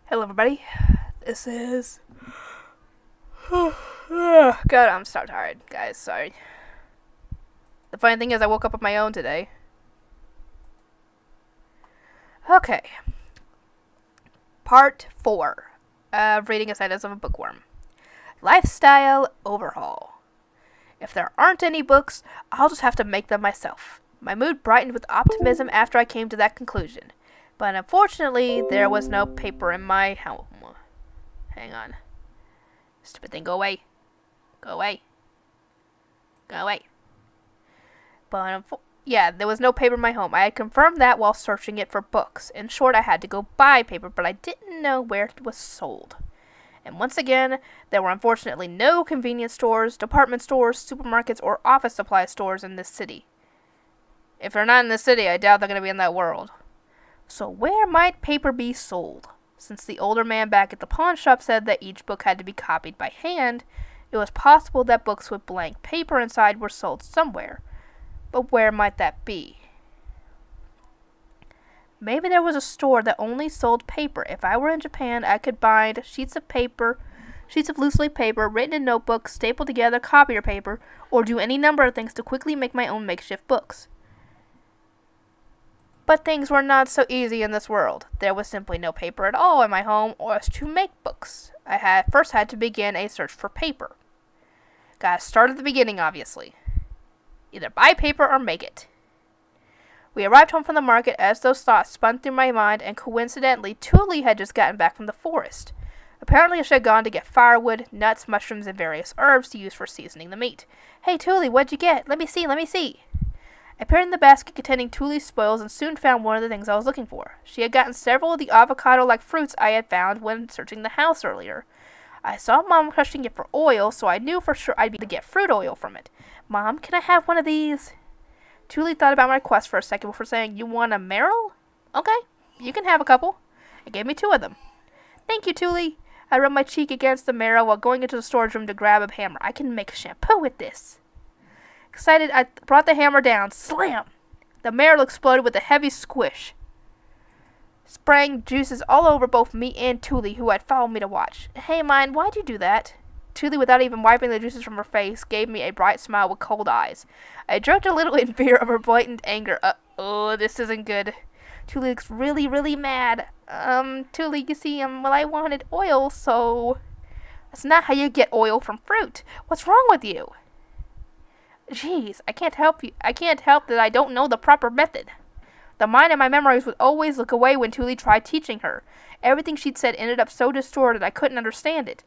Hello everybody, this is... God, I'm so tired, guys, sorry. The funny thing is I woke up on my own today. Okay. Part 4 of reading Ascendance of a Bookworm. Lifestyle Overhaul. If there aren't any books, I'll just have to make them myself. My mood brightened with optimism after I came to that conclusion. But unfortunately, there was no paper in my home. Hang on. Stupid thing, go away. Go away. Go away. But, yeah, there was no paper in my home. I had confirmed that while searching it for books. In short, I had to go buy paper, but I didn't know where it was sold. And once again, there were unfortunately no convenience stores, department stores, supermarkets, or office supply stores in this city. If they're not in this city, I doubt they're going to be in that world. So where might paper be sold? Since the older man back at the pawn shop said that each book had to be copied by hand, it was possible that books with blank paper inside were sold somewhere. But where might that be? Maybe there was a store that only sold paper. If I were in Japan, I could bind sheets of loose leaf paper, written in notebooks, stapled together copier paper, or do any number of things to quickly make my own makeshift books. But things were not so easy in this world. There was simply no paper at all in my home or as to make books. I first had to begin a search for paper. Gotta start at the beginning, obviously. Either buy paper or make it. We arrived home from the market as those thoughts spun through my mind, and coincidentally, Tuli had just gotten back from the forest. Apparently, she had gone to get firewood, nuts, mushrooms, and various herbs to use for seasoning the meat. Hey, Tuli, what'd you get? Let me see. I peered in the basket containing Tuli's spoils and soon found one of the things I was looking for. She had gotten several of the avocado-like fruits I had found when searching the house earlier. I saw Mom crushing it for oil, so I knew for sure I'd be able to get fruit oil from it. Mom, can I have one of these? Tuli thought about my request for a second before saying, You want a marrow? Okay, you can have a couple. It gave me 2 of them. Thank you, Tuli. I rubbed my cheek against the marrow while going into the storage room to grab a hammer. I can make shampoo with this. Excited, I brought the hammer down. Slam! The marrow exploded with a heavy squish, spraying juices all over both me and Tuli, who had followed me to watch. Hey, mine, why'd you do that? Tuli, without even wiping the juices from her face, gave me a bright smile with cold eyes. I jerked a little in fear of her blatant anger. Oh, this isn't good. Tuli looks really, really mad. Tuli, you see, well, I wanted oil, so... That's not how you get oil from fruit. What's wrong with you? Jeez, I can't help that I don't know the proper method. The mind and my memories would always look away when Tuli tried teaching her. Everything she'd said ended up so distorted I couldn't understand it.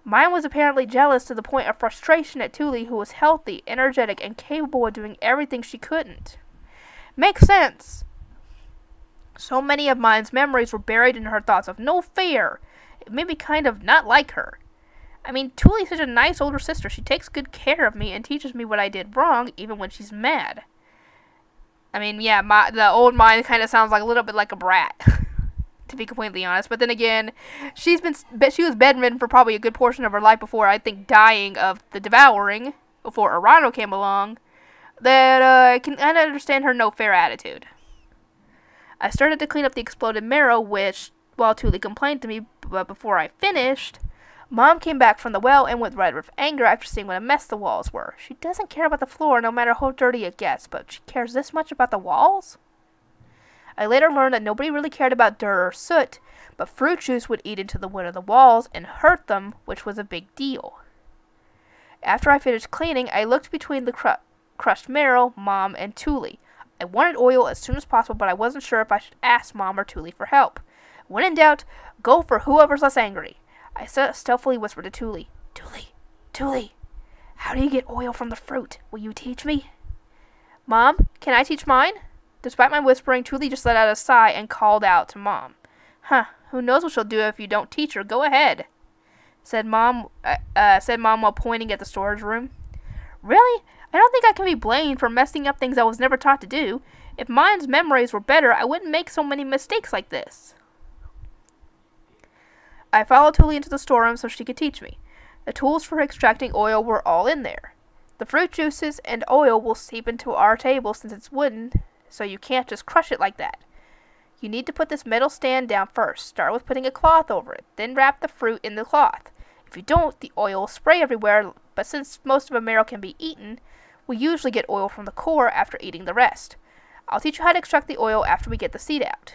Mine was apparently jealous to the point of frustration at Tuli, who was healthy, energetic, and capable of doing everything she couldn't. Makes sense. So many of mine's memories were buried in her thoughts of no fair. It made me kind of not like her. I mean, Tuli's such a nice older sister. She takes good care of me and teaches me what I did wrong, even when she's mad. I mean, yeah, the old mine kind of sounds like a little bit like a brat, to be completely honest. But then again, she was bedridden for probably a good portion of her life before, I think, dying of the devouring, before Arano came along, that I can kind of understand her no fair attitude. I started to clean up the exploded marrow, which, while Tuli complained to me, but before I finished... Mom came back from the well and went red with anger after seeing what a mess the walls were. She doesn't care about the floor no matter how dirty it gets, but she cares this much about the walls? I later learned that nobody really cared about dirt or soot, but fruit juice would eat into the wood of the walls and hurt them, which was a big deal. After I finished cleaning, I looked between the crushed marrow, Mom, and Tuli. I wanted oil as soon as possible, but I wasn't sure if I should ask Mom or Tuli for help. When in doubt, go for whoever's less angry. I stealthily whispered to Tuli, Tuli, how do you get oil from the fruit? Will you teach me? Mom, can I teach mine? Despite my whispering, Tuli just let out a sigh and called out to Mom. Who knows what she'll do if you don't teach her. Go ahead, said Mom while pointing at the storage room. Really? I don't think I can be blamed for messing up things I was never taught to do. If mine's memories were better, I wouldn't make so many mistakes like this. I followed Tuli into the storeroom so she could teach me. The tools for extracting oil were all in there. The fruit juices and oil will seep into our table since it's wooden, so you can't just crush it like that. You need to put this metal stand down first. Start with putting a cloth over it, then wrap the fruit in the cloth. If you don't, the oil will spray everywhere, but since most of a marrow can be eaten, we usually get oil from the core after eating the rest. I'll teach you how to extract the oil after we get the seed out.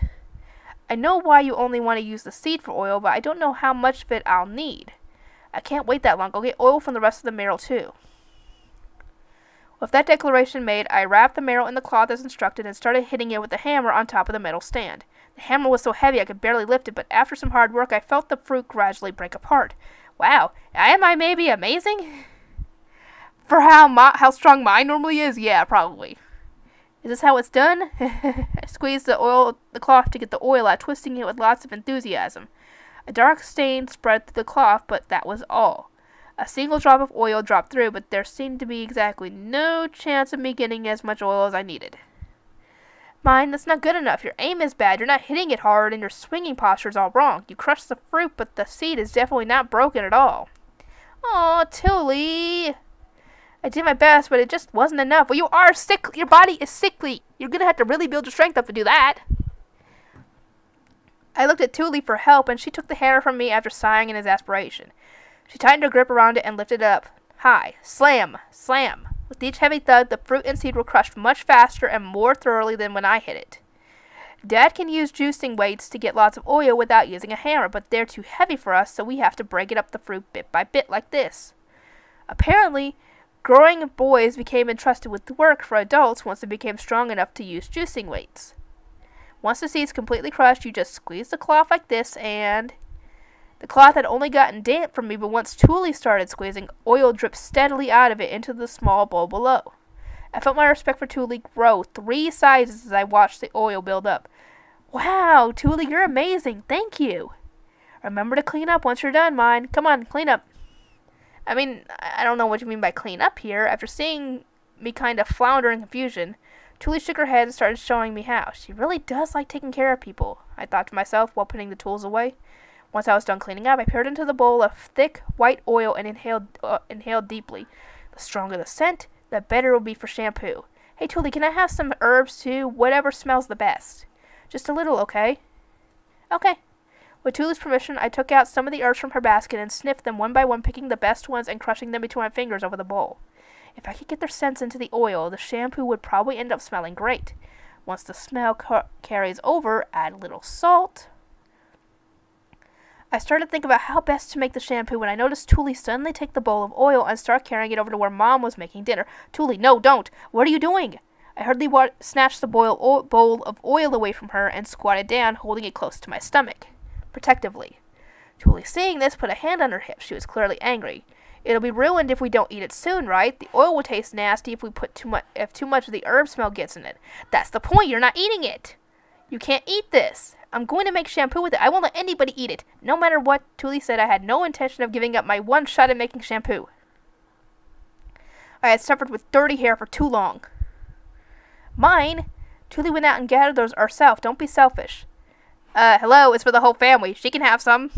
I know why you only want to use the seed for oil, but I don't know how much of it I'll need. I can't wait that long. I'll get oil from the rest of the marrow too. With that declaration made, I wrapped the marrow in the cloth as instructed and started hitting it with the hammer on top of the metal stand. The hammer was so heavy I could barely lift it, but after some hard work, I felt the fruit gradually break apart. Wow, am I maybe amazing? For how strong mine normally is? Yeah, probably. Is this how it's done? I squeezed the cloth to get the oil out, twisting it with lots of enthusiasm. A dark stain spread through the cloth, but that was all. A single drop of oil dropped through, but there seemed to be exactly no chance of me getting as much oil as I needed. Mine, that's not good enough. Your aim is bad, you're not hitting it hard, and your swinging posture is all wrong. You crushed the fruit, but the seed is definitely not broken at all. Aw, Tilly! I did my best, but it just wasn't enough. Well, you are sick. Your body is sickly. You're going to have to really build your strength up to do that. I looked at Thule for help, and she took the hammer from me after sighing in exasperation. She tightened her grip around it and lifted it up high. Slam! Slam! With each heavy thud, the fruit and seed were crushed much faster and more thoroughly than when I hit it. Dad can use juicing weights to get lots of oil without using a hammer, but they're too heavy for us, so we have to break it up the fruit bit by bit like this. Apparently, growing boys became entrusted with the work for adults once they became strong enough to use juicing weights. Once the seed's completely crushed, you just squeeze the cloth like this, and the cloth had only gotten damp from me, but once Thule started squeezing, oil dripped steadily out of it into the small bowl below. I felt my respect for Thule grow 3 sizes as I watched the oil build up. Wow, Thule, you're amazing. Thank you. Remember to clean up once you're done, mine. Come on, clean up. I mean, I don't know what you mean by clean up here. After seeing me kind of flounder in confusion, Thule shook her head and started showing me how. She really does like taking care of people, I thought to myself while putting the tools away. Once I was done cleaning up, I poured into the bowl of thick, white oil and inhaled deeply. The stronger the scent, the better it will be for shampoo. Hey, Thule, can I have some herbs too? Whatever smells the best. Just a little, okay? Okay. With Thule's permission, I took out some of the herbs from her basket and sniffed them one by one, picking the best ones and crushing them between my fingers over the bowl. If I could get their scents into the oil, the shampoo would probably end up smelling great. Once the smell carries over, add a little salt. I started to think about how best to make the shampoo when I noticed Thule suddenly take the bowl of oil and start carrying it over to where Mom was making dinner. Thule, no, don't! What are you doing? I hurriedly snatched the bowl of oil away from her and squatted down, holding it close to my stomach, protectively. Thule, seeing this, put a hand on her hip. She was clearly angry. It'll be ruined if we don't eat it soon, right? The oil will taste nasty if too much of the herb smell gets in it. That's the point. You're not eating it. You can't eat this. I'm going to make shampoo with it. I won't let anybody eat it. No matter what, Thule said I had no intention of giving up my one shot at making shampoo. I had suffered with dirty hair for too long. Mine? Thule went out and gathered those herself. Don't be selfish. Hello, it's for the whole family. She can have some.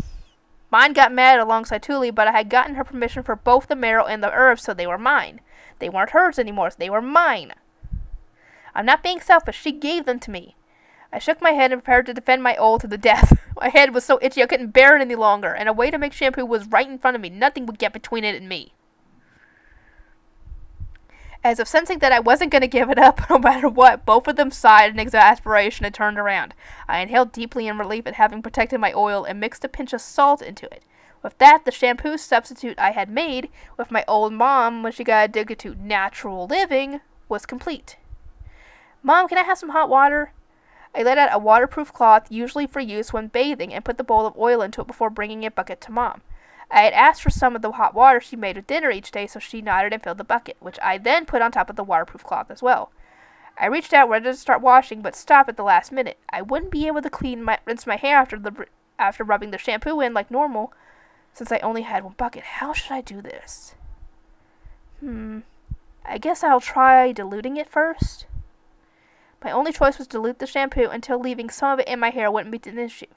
Mine got mad alongside Thule, but I had gotten her permission for both the marrow and the herbs, so they were mine. They weren't hers anymore, so they were mine. I'm not being selfish. She gave them to me. I shook my head and prepared to defend my oil to the death. My head was so itchy I couldn't bear it any longer, and a way to make shampoo was right in front of me. Nothing would get between it and me. As if sensing that I wasn't going to give it up no matter what, both of them sighed in exasperation and turned around. I inhaled deeply in relief at having protected my oil and mixed a pinch of salt into it. With that, the shampoo substitute I had made with my old mom when she got addicted to natural living was complete. Mom, can I have some hot water? I let out a waterproof cloth, usually for use when bathing, and put the bowl of oil into it before bringing a bucket to Mom. I had asked for some of the hot water she made with dinner each day, so she nodded and filled the bucket, which I then put on top of the waterproof cloth as well. I reached out ready to start washing, but stopped at the last minute. I wouldn't be able to rinse my hair after rubbing the shampoo in like normal, since I only had one bucket. How should I do this? I guess I'll try diluting it first. My only choice was to dilute the shampoo until leaving some of it in my hair wouldn't be an issue.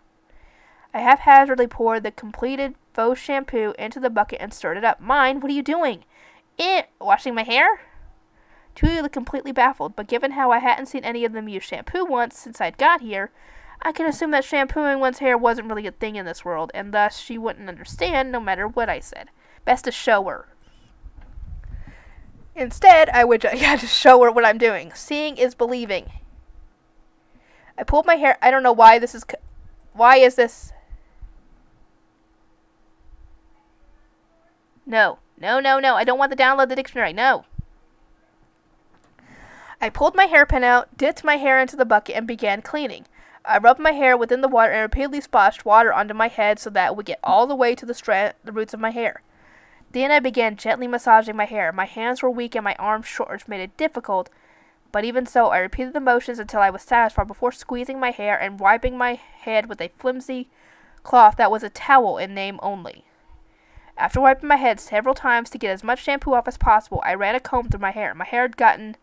I haphazardly poured the completed faux shampoo into the bucket and stirred it up. Mine, what are you doing? Washing my hair? Two looked completely baffled, but given how I hadn't seen any of them use shampoo once since I'd got here, I can assume that shampooing one's hair wasn't really a thing in this world, and thus she wouldn't understand no matter what I said. Best to show her. Instead, I would just show her what I'm doing. Seeing is believing. I pulled my hair. I don't know why this is... Why is this... No. No, no, no. I don't want to download the dictionary. No. I pulled my hairpin out, dipped my hair into the bucket, and began cleaning. I rubbed my hair within the water and repeatedly splashed water onto my head so that it would get all the way to the roots of my hair. Then I began gently massaging my hair. My hands were weak and my arms short, which made it difficult. But even so, I repeated the motions until I was satisfied before squeezing my hair and wiping my head with a flimsy cloth that was a towel in name only. After wiping my head several times to get as much shampoo off as possible, I ran a comb through my hair. My hair had gotten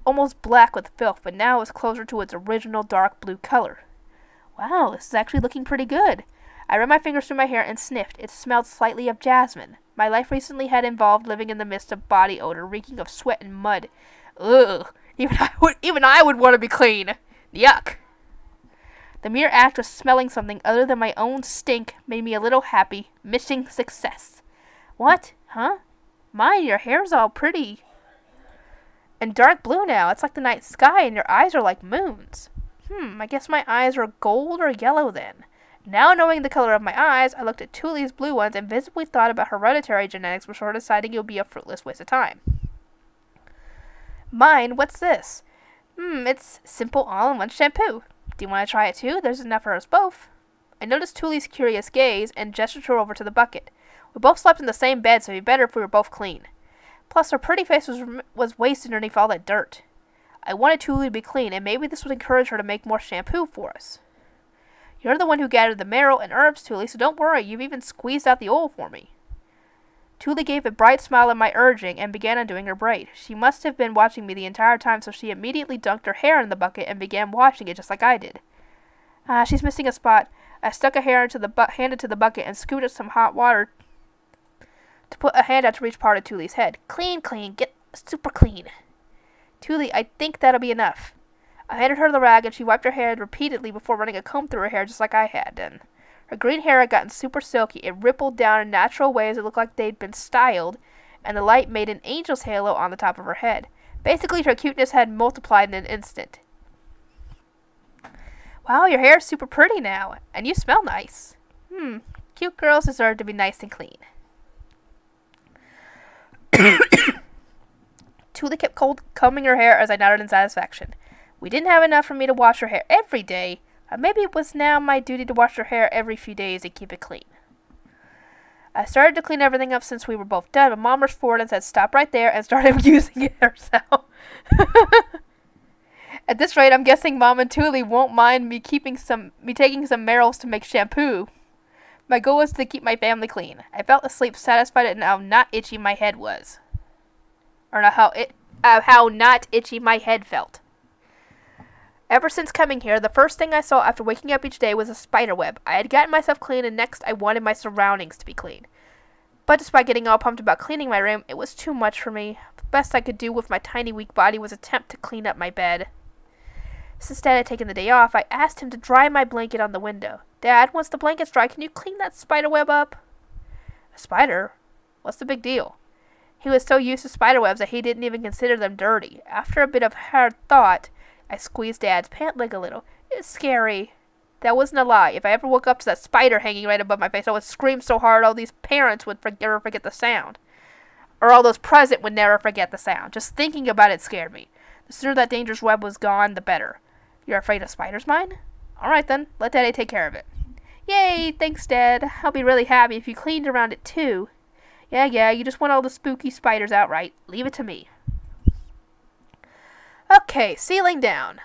almost black with filth, but now it was closer to its original dark blue color. Wow, this is actually looking pretty good. I ran my fingers through my hair and sniffed. It smelled slightly of jasmine. My life recently had involved living in the midst of body odor, reeking of sweat and mud. Ugh. Even I would want to be clean. Yuck. The mere act of smelling something other than my own stink made me a little happy. Mission success. What? Huh? Mine, your hair's all pretty. And dark blue now. It's like the night sky and your eyes are like moons. I guess my eyes are gold or yellow then. Now knowing the color of my eyes, I looked at Tuli's blue ones and visibly thought about hereditary genetics before deciding it would be a fruitless waste of time. Mine, what's this? It's simple all-in-one shampoo. Do you want to try it too? There's enough for us both. I noticed Tuli's curious gaze and gestured her over to the bucket. We both slept in the same bed, so it'd be better if we were both clean. Plus, her pretty face was wasted underneath all that dirt. I wanted Tuli to be clean, and maybe this would encourage her to make more shampoo for us. You're the one who gathered the marrow and herbs, Tuli, so don't worry, you've even squeezed out the oil for me. Tuli gave a bright smile at my urging and began undoing her braid. She must have been watching me the entire time, so she immediately dunked her hair in the bucket and began washing it just like I did. She's missing a spot. I stuck a hair into the hand into the bucket and scooped up some hot water to put a hand out to reach part of Tuli's head. Clean, clean, get super clean. Tuli, I think that'll be enough. I handed her the rag and she wiped her hair repeatedly before running a comb through her hair just like I had done. Her green hair had gotten super silky. It rippled down in natural ways that looked like they'd been styled, and the light made an angel's halo on the top of her head. Basically, her cuteness had multiplied in an instant. Wow, your hair's super pretty now, and you smell nice. Cute girls deserve to be nice and clean. Tuli kept combing her hair as I nodded in satisfaction. We didn't have enough for me to wash her hair every day. Maybe it was now my duty to wash her hair every few days and keep it clean. I started to clean everything up since we were both done, but Mom rushed forward and said, "Stop right there," and started using it herself. At this rate, I'm guessing Mom and Tuli won't mind me taking some marrows to make shampoo. My goal was to keep my family clean. I felt asleep, satisfied at how not itchy my head was. Or not how not itchy my head felt. Ever since coming here, the first thing I saw after waking up each day was a spider web. I had gotten myself clean, and next I wanted my surroundings to be clean. But despite getting all pumped about cleaning my room, it was too much for me. The best I could do with my tiny weak body was attempt to clean up my bed. Since Dad had taken the day off, I asked him to dry my blanket on the window. "Dad, once the blanket's dry, can you clean that spider web up?" A spider? What's the big deal? He was so used to spider webs that he didn't even consider them dirty. After a bit of hard thought, I squeezed Dad's pant leg a little. "It's scary." That wasn't a lie. If I ever woke up to that spider hanging right above my face, I would scream so hard all these parents would never forget the sound. Or all those present would never forget the sound. Just thinking about it scared me. The sooner that dangerous web was gone, the better. "You're afraid of spiders, mine?" "Alright then, let Daddy take care of it." "Yay, thanks Dad. I'll be really happy if you cleaned around it too." Yeah, you just want all the spooky spiders out right. Leave it to me." Okay, ceiling done.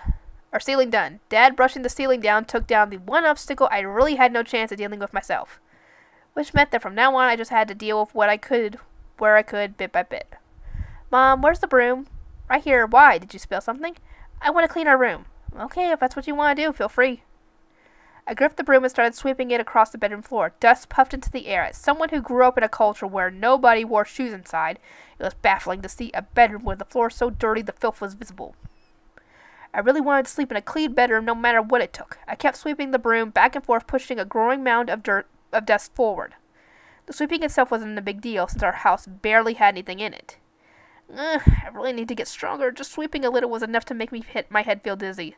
Dad brushing the ceiling down took down the one obstacle I really had no chance of dealing with myself. Which meant that from now on I just had to deal with what I could, where I could, bit by bit. "Mom, where's the broom?" "Right here. Why? Did you spill something?" "I want to clean our room." "Okay, if that's what you want to do, feel free." I gripped the broom and started sweeping it across the bedroom floor. Dust puffed into the air. As someone who grew up in a culture where nobody wore shoes inside, it was baffling to see a bedroom with the floor so dirty the filth was visible. I really wanted to sleep in a clean bedroom no matter what it took. I kept sweeping the broom back and forth, pushing a growing mound of dust forward. The sweeping itself wasn't a big deal, since our house barely had anything in it. I really need to get stronger. Just sweeping a little was enough to make my head feel dizzy.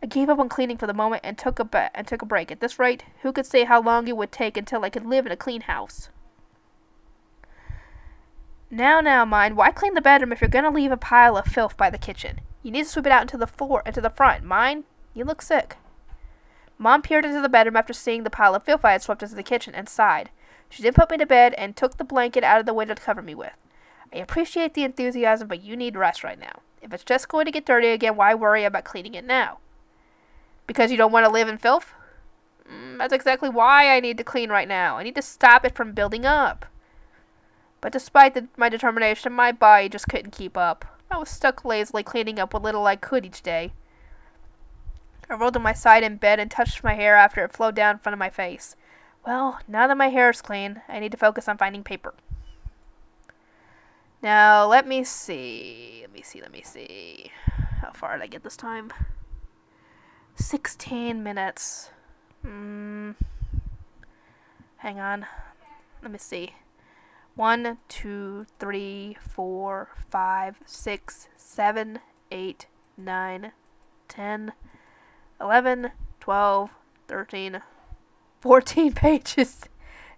I gave up on cleaning for the moment and took a break. At this rate, who could say how long it would take until I could live in a clean house? Now, mind, why clean the bedroom if you're going to leave a pile of filth by the kitchen? You need to sweep it out into the front. Mind, you look sick. Mom peered into the bedroom after seeing the pile of filth I had swept into the kitchen and sighed. She then put me to bed and took the blanket out of the window to cover me with. I appreciate the enthusiasm, but you need rest right now. If it's just going to get dirty again, why worry about cleaning it now? Because you don't want to live in filth? That's exactly why I need to clean right now. I need to stop it from building up. But despite my determination, my body just couldn't keep up. I was stuck lazily cleaning up what little I could each day. I rolled on my side in bed and touched my hair after it flowed down in front of my face. Well, now that my hair is clean, I need to focus on finding paper. Now, let me see. How far did I get this time? 16 minutes. Hang on. Let me see. 1, 2, 3, 4, 5, 6, 7, 8, 9, 10, 11, 12, 13, 14 pages.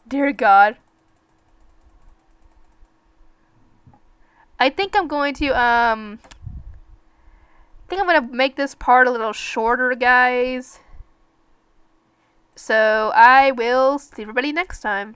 Dear God. I think I'm going to, make this part a little shorter, guys. So I will see everybody next time.